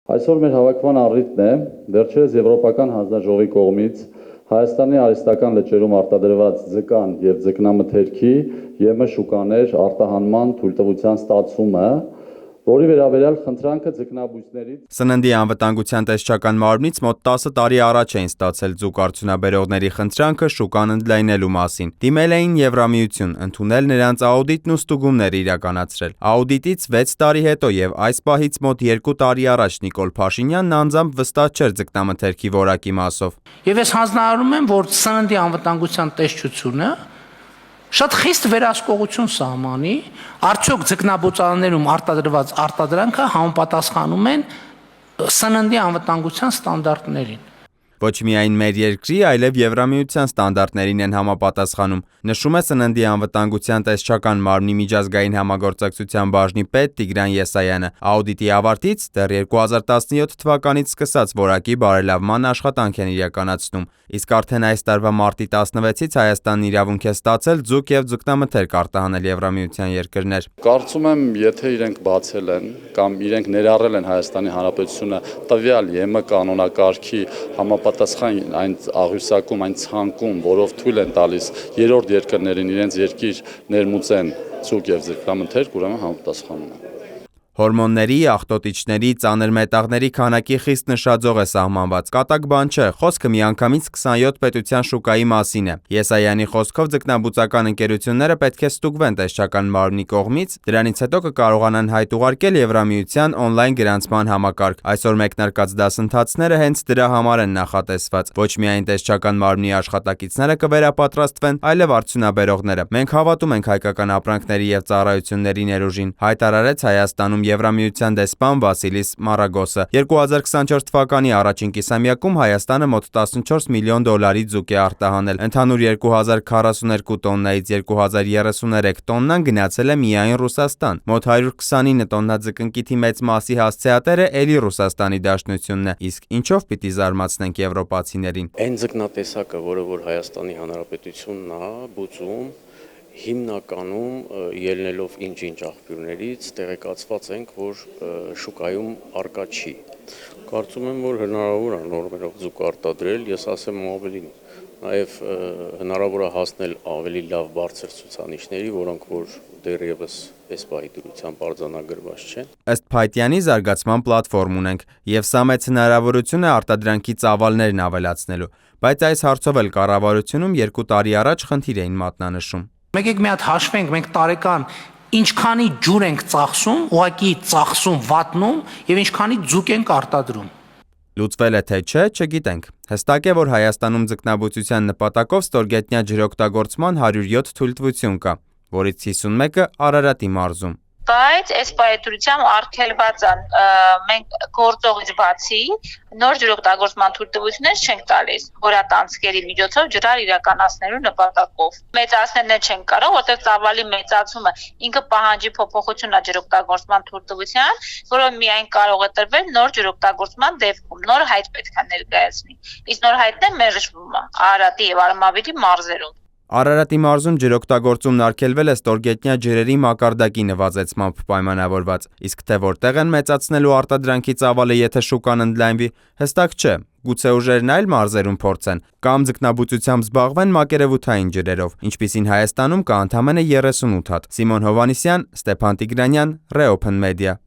Այսօր մեր հավաքման առիթն է վերջերս Եվրոպական հանձնաժողովի կողմից Հայաստանի արհեստական լճերում արտադրված ձկան եւ ձկնամթերքի ԵՄ շուկաներ արտահանման թույլտվության ստացումը, որի վերաբերյալ խնդրանքը ձկնաբույսներից Սննդի անվտանգության տեսչական մարմնից մոտ 10 տարի առաջ էին ստացել ձուկ արդյունաբերողների խնդրանքը շուկան ընդլայնելու մասին։ Դիմել էին Եվրամիություն, ընդունել նրանց աուդիտն ու ստուգումներ իրականացրել։ Աուդիտից 6 տարի հետո եւ այս պահից մոտ 2 տարի առաջ Նիկոլ Փաշինյանն անձամբ վստահ չէր ձկնամթերքի որակի մասով։ Եվ ես հանձնարարում եմ, որ սննդի անվտանգության տեսչությունը շատ խիստ վերահսկողություն սահմանի, արդյոք ձկնաբուծարաններում արտադրված արտադրանքը համապատասխանում են սննդի անվտանգության ստանդարտներին։ Ոչ միայն մեր երկրի, այլև Եվրամիության ստանդարտներին են համապատասխանում, նշում է Սննդի անվտանգության տեսչական մարմնի միջազգային համագործակցության բաժնի պետ Տիգրան Եսայանը։ Աուդիտի ավարտից դեռ 2017 թվականից սկսած որակի բարելավման աշխատանք են իրականացնում, իսկ արդեն այս տարվա մարտի 16-ից Հայաստանն իրավունք է ստացել ձուկ եւ ձկնամթերք արտահանել Եվրամիության երկրներ։ Կարծում եմ, եթե իրենք բացել են կամ իրենք ներառել են Հայաստանի Հանրապետությունը տվյալ ԵՄ կանոնակարգի համապատասխան այն աղյուսակում, այն ցանկում, որով թույլ են տալիս երրորդ երկրներին իրենց երկիր ներմուծեն ձուկ եւ ձկնամթերք, ուրեմն համապատասխանում են։ Հորմոնների, աղտոտիչների, ծանր մետաղների քանակի խիստ նշաձող է սահմանված։ Կատակ բան չէ, խոսքը միանգամից 27 պետության շուկայի մասին է։ Եսայանի խոսքով ձկնաբուծական ընկերությունները պետք է ստուգվեն տեսչական մարմնի կողմից, դրանից հետո կկարողանան հայտ ուղարկել Եվրամիության օնլայն գրանցման համակարգ։ Այսօր մեկնարկած դասընթացները հենց դրա համար են նախատեսված։ Ոչ միայն տեսչական մարմնի աշխատակիցները կվերապատրաստվեն, այլև արդյունաբերողները։ Մենք հավատում ենք հայկական ապրանքների եւ ծառայությունների ներուժին, հայտարարեց Հայաստանում Եվրամիության դեսպան Վասիլիս Մարագոսը։ 2024 թվականի առաջին կիսամյակում Հայաստանը մոտ 14 միլիոն դոլարի ձուկ է արտահանել։ Ընդհանուր 2042 տոննայից 2033 տոննան գնացել է միայն Ռուսաստան։ Մոտ 129 տոննա ձկնկիթի մեծ մասի հասցեատերը էլի Ռուսաստանի Դաշնությունն է։ Իսկ ինչով պիտի զարմացնենք եվրոպացիներին։ Այն ձկնատեսակը, որը որ Հայաստանի Հանրապետությունն է բուծում, հիմնականում ելնելով ինչ-ինչ աղբյուրներից տեղեկացված ենք, որ շուկայում առկա չի։ Կարծում եմ, որ հնարավոր է նորմերով ձուկ արտադրել, ես ասեմ ավելին, նաև հնարավոր է հասնել ավելի լավ բարձր ցուցանիշների, որոնք որ դեռևս այս պահի դրությամբ արձանագրված չեն։ Ըստ Փայտյանի զարգացման պլատֆորմ ունենք, եւ սա մեծ հնարավորություն է արտադրանքի ծավալներն ավելացնելու, բայց այս հարցով էլ կառավարությունում 2 տարի առաջ խնդիր էին մատնանշում։ Եկեք մի հատ հաշվենք, մենք տարեկան ինչքանի ջուր ենք ծախսում, ուղղակի ծախսում, վատնում եւ ինչքանի ձուկ ենք արտադրում։ Լուծվել է թե չէ, չգիտենք։ Հստակ է, որ Հայաստանում ձկնաբուծության նպատակով ստորգետնյա ջրօգտագործման 107 թույլտվություն կա, որից 51-ը Արարատի մարզում։ Բայց այս պայծրությամբ արգելված են մենք գործողից բացի նոր ջրօգտագործման թույլտվություններ չենք տալիս հորատանցկերի միջոցով ջրար իրականացնելու նպատակով։ Մեծացնել չենք կարող, որտեղ ծավալի մեծացումը ինքը պահանջի փոփոխություն է ջրօգտագործման թույլտվության, որը միայն կարող է տրվել նոր ջրօգտագործման դեպքում, նոր հայտ պետք է ներկայացնի։ Իսկ նոր հայտն է մերժվում Արարատի եւ Արմավիրի մարզերում։ Արարատի մարզում ջրօգտագործումն արգելվել է ստորգետնյա ջրերի մակարդակի նվազեցմամբ պայմանավորված, իսկ թե որտեղ են մեծացնելու արտադրանքի ծավալը, եթե շուկան ընդլայնվի, հստակ չէ։ Գուցե ուժերն այլ մարզերում փորձեն, կամ ձկնաբուծությամբ զբաղվեն մակերևութային ջրերով, ինչպիսին Հայաստանում կա ընդամենը 38 հատ։ Սիմոն Հովհաննիսյան, Ստեփան Տիգրանյան, Reopen Media։